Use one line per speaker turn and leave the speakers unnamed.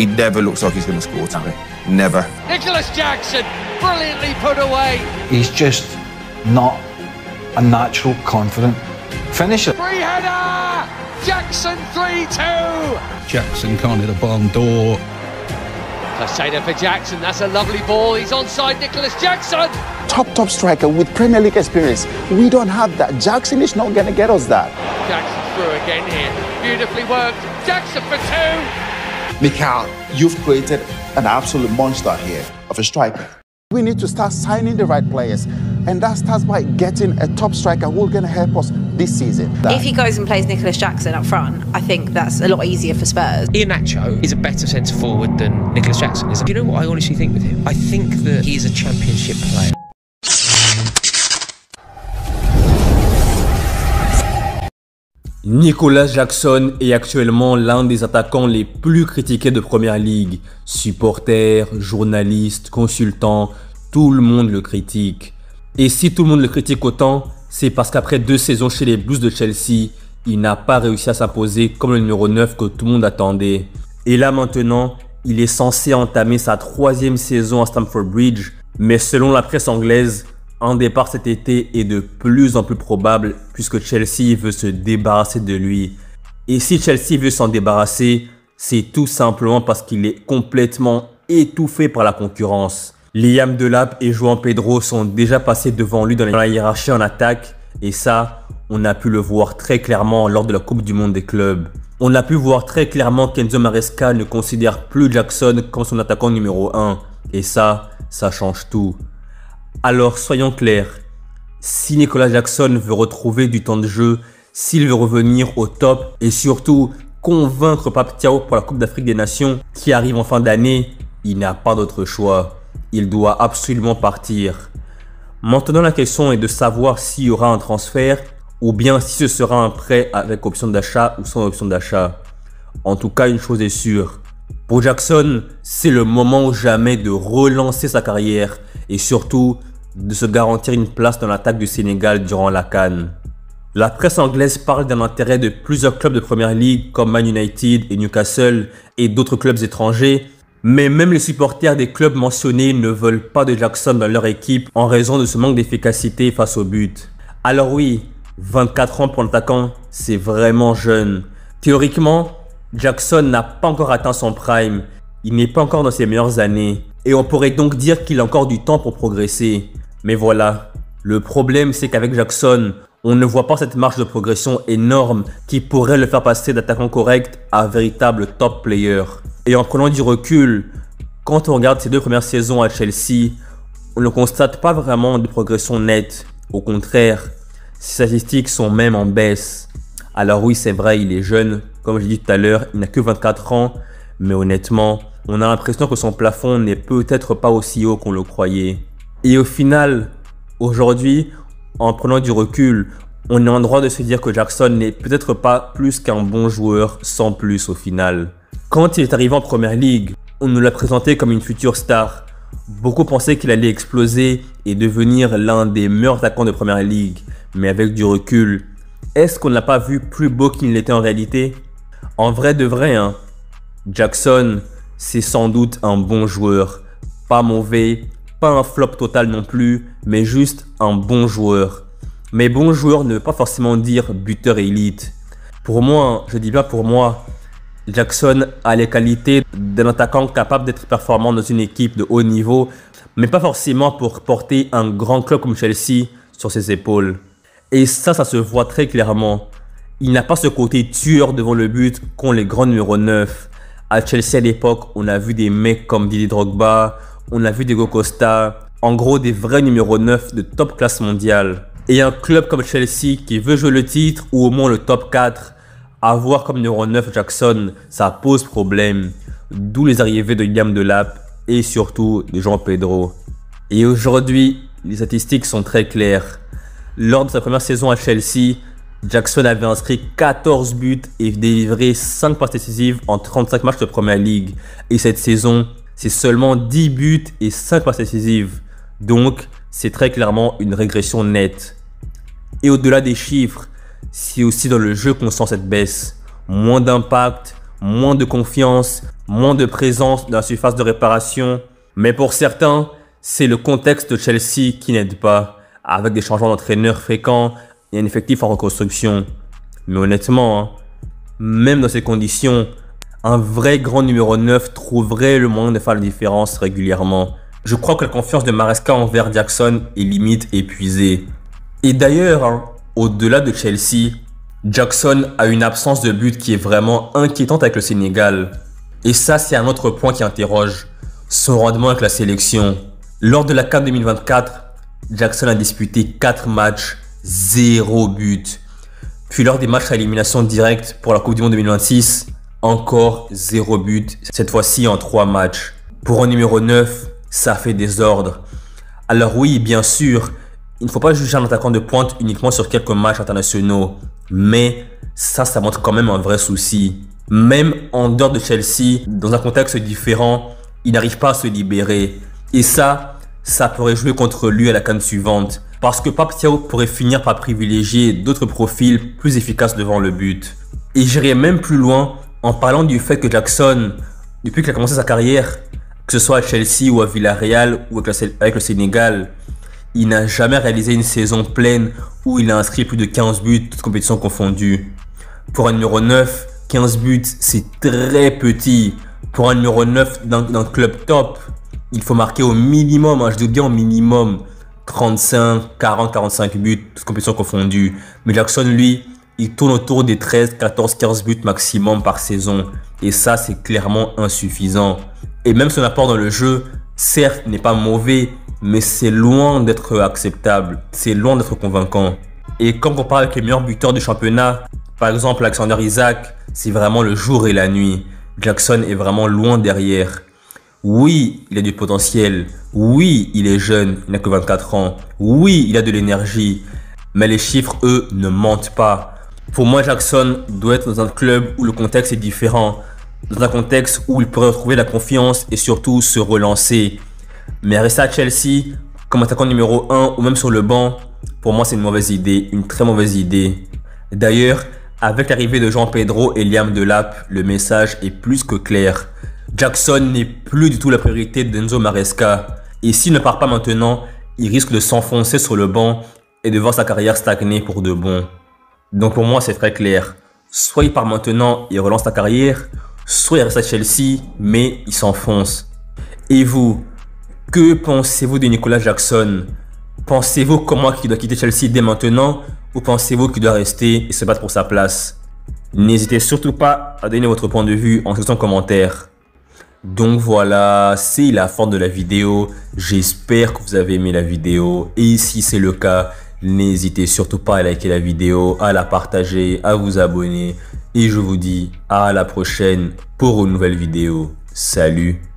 He never looks like he's going to score today. Never.
Nicholas Jackson, brilliantly put away.
He's just not a natural, confident finisher.
Free header! Jackson 3-2.
Jackson can't hit a barn door.
Crusader for Jackson, that's a lovely ball. He's onside Nicholas Jackson.
Top striker with Premier League experience. We don't have that. Jackson is not going to get us that.
Jackson through again here. Beautifully worked. Jackson for 2.
Mikel, you've created an absolute monster here of a striker. We need to start signing the right players, and that starts by getting a top striker who's going to help us this season.
If he goes and plays Nicholas Jackson up front, I think that's a lot easier for Spurs.
Iheanacho is a better centre forward than Nicholas Jackson is. You know what I honestly think with him? I think that he's a championship player.
Nicholas Jackson est actuellement l'un des attaquants les plus critiqués de Premier League. Supporters, journalistes, consultants, tout le monde le critique. Et si tout le monde le critique autant, c'est parce qu'après 2 saisons chez les Blues de Chelsea, il n'a pas réussi à s'imposer comme le numéro 9 que tout le monde attendait. Et là maintenant, il est censé entamer sa 3e saison à Stamford Bridge, mais selon la presse anglaise, un départ cet été est de plus en plus probable puisque Chelsea veut se débarrasser de lui. Et si Chelsea veut s'en débarrasser, c'est tout simplement parce qu'il est complètement étouffé par la concurrence. Liam Delap et João Pedro sont déjà passés devant lui dans la hiérarchie en attaque et ça, on a pu le voir très clairement lors de la Coupe du Monde des clubs. On a pu voir très clairement qu'Enzo Maresca ne considère plus Jackson comme son attaquant numéro 1 et ça change tout. Alors soyons clairs, si Nicholas Jackson veut retrouver du temps de jeu, s'il veut revenir au top et surtout convaincre Pape Thiaw pour la Coupe d'Afrique des Nations qui arrive en fin d'année, il n'a pas d'autre choix. Il doit absolument partir. Maintenant la question est de savoir s'il y aura un transfert ou bien si ce sera un prêt avec option d'achat ou sans option d'achat. En tout cas, une chose est sûre. Pour Jackson, c'est le moment ou jamais de relancer sa carrière et surtout de se garantir une place dans l'attaque du Sénégal durant la CAN. La presse anglaise parle d'un intérêt de plusieurs clubs de Premier League comme Man United et Newcastle et d'autres clubs étrangers, mais même les supporters des clubs mentionnés ne veulent pas de Jackson dans leur équipe en raison de ce manque d'efficacité face au but. Alors oui, 24 ans pour l'attaquant, c'est vraiment jeune. Théoriquement, Jackson n'a pas encore atteint son prime, il n'est pas encore dans ses meilleures années et on pourrait donc dire qu'il a encore du temps pour progresser. Mais voilà, le problème c'est qu'avec Jackson, on ne voit pas cette marge de progression énorme qui pourrait le faire passer d'attaquant correct à un véritable top player. Et en prenant du recul, quand on regarde ses 2 premières saisons à Chelsea, on ne constate pas vraiment de progression nette. Au contraire, ses statistiques sont même en baisse. Alors oui, c'est vrai, il est jeune, comme je l'ai dit tout à l'heure, il n'a que 24 ans, mais honnêtement, on a l'impression que son plafond n'est peut-être pas aussi haut qu'on le croyait. Et au final, aujourd'hui, en prenant du recul, on est en droit de se dire que Jackson n'est peut-être pas plus qu'un bon joueur sans plus au final. Quand il est arrivé en Premier League, on nous l'a présenté comme une future star. Beaucoup pensaient qu'il allait exploser et devenir l'un des meilleurs attaquants de Premier League. Mais avec du recul, est-ce qu'on n'a pas vu plus beau qu'il l'était en réalité? En vrai de vrai, Jackson, c'est sans doute un bon joueur. Pas mauvais, pas un flop total non plus, mais juste un bon joueur. Mais bon joueur ne veut pas forcément dire buteur élite. Pour moi, je dis bien pour moi, Jackson a les qualités d'un attaquant capable d'être performant dans une équipe de haut niveau, mais pas forcément pour porter un grand club comme Chelsea sur ses épaules. Et ça se voit très clairement. Il n'a pas ce côté tueur devant le but qu'ont les grands numéros 9. À Chelsea à l'époque, on a vu des mecs comme Didier Drogba, on a vu Diego Costa, en gros des vrais numéros 9 de top classe mondiale. Et un club comme Chelsea qui veut jouer le titre ou au moins le top 4, avoir comme numéro 9 Jackson, ça pose problème. D'où les arrivées de Liam Delap et surtout de João Pedro. Et aujourd'hui, les statistiques sont très claires. Lors de sa première saison à Chelsea, Jackson avait inscrit 14 buts et délivré 5 passes décisives en 35 matchs de Premier League. Et cette saison, c'est seulement 10 buts et 5 passes décisives. Donc, c'est très clairement une régression nette. Et au-delà des chiffres, c'est aussi dans le jeu qu'on sent cette baisse. Moins d'impact, moins de confiance, moins de présence dans la surface de réparation. Mais pour certains, c'est le contexte de Chelsea qui n'aide pas, avec des changements d'entraîneurs fréquents et un effectif en reconstruction. Mais honnêtement, même dans ces conditions, un vrai grand numéro 9 trouverait le moyen de faire la différence régulièrement. Je crois que la confiance de Maresca envers Jackson est limite épuisée. Et d'ailleurs, au-delà de Chelsea, Jackson a une absence de but qui est vraiment inquiétante avec le Sénégal. Et ça, c'est un autre point qui interroge son rendement avec la sélection. Lors de la CAN 2024, Jackson a disputé 4 matchs, 0 but. Puis lors des matchs à élimination directe pour la Coupe du Monde 2026, encore 0 but, cette fois-ci en 3 matchs. Pour un numéro 9, ça fait désordre. Alors oui, bien sûr, il ne faut pas juger un attaquant de pointe uniquement sur quelques matchs internationaux. Mais ça montre quand même un vrai souci. Même en dehors de Chelsea, dans un contexte différent, il n'arrive pas à se libérer. Et ça pourrait jouer contre lui à la CAN suivante. Parce que Pape Thiaw pourrait finir par privilégier d'autres profils plus efficaces devant le but. Et j'irais même plus loin en parlant du fait que Jackson, depuis qu'il a commencé sa carrière, que ce soit à Chelsea ou à Villarreal ou avec le Sénégal, il n'a jamais réalisé une saison pleine où il a inscrit plus de 15 buts, toutes compétitions confondues. Pour un numéro 9, 15 buts, c'est très petit. Pour un numéro 9 d'un club top, il faut marquer au minimum, je dis bien au minimum, 35, 40, 45 buts, toutes compétitions confondues. Mais Jackson, lui, il tourne autour des 13, 14, 15 buts maximum par saison. Et ça, c'est clairement insuffisant. Et même son apport dans le jeu, certes, n'est pas mauvais, mais c'est loin d'être acceptable. C'est loin d'être convaincant. Et quand on compare avec les meilleurs buteurs du championnat, par exemple Alexander Isak, c'est vraiment le jour et la nuit. Jackson est vraiment loin derrière. Oui, il a du potentiel. Oui, il est jeune, il n'a que 24 ans. Oui, il a de l'énergie. Mais les chiffres, eux, ne mentent pas. Pour moi, Jackson doit être dans un club où le contexte est différent. Dans un contexte où il pourrait retrouver la confiance et surtout se relancer. Mais rester à Chelsea, comme attaquant numéro 1 ou même sur le banc, pour moi, c'est une mauvaise idée. Une très mauvaise idée. D'ailleurs, avec l'arrivée de Jean Pedro et Liam Delap, le message est plus que clair. Jackson n'est plus du tout la priorité d'Enzo Maresca. Et s'il ne part pas maintenant, il risque de s'enfoncer sur le banc et de voir sa carrière stagner pour de bon. Donc pour moi, c'est très clair. Soit il part maintenant et relance sa carrière, soit il reste à Chelsea, mais il s'enfonce. Et vous, que pensez-vous de Nicolas Jackson? Pensez-vous comment il doit quitter Chelsea dès maintenant ou pensez-vous qu'il doit rester et se battre pour sa place? N'hésitez surtout pas à donner votre point de vue en section commentaire. Donc voilà, c'est la fin de la vidéo. J'espère que vous avez aimé la vidéo. Et si c'est le cas, n'hésitez surtout pas à liker la vidéo, à la partager, à vous abonner. Et je vous dis à la prochaine pour une nouvelle vidéo. Salut!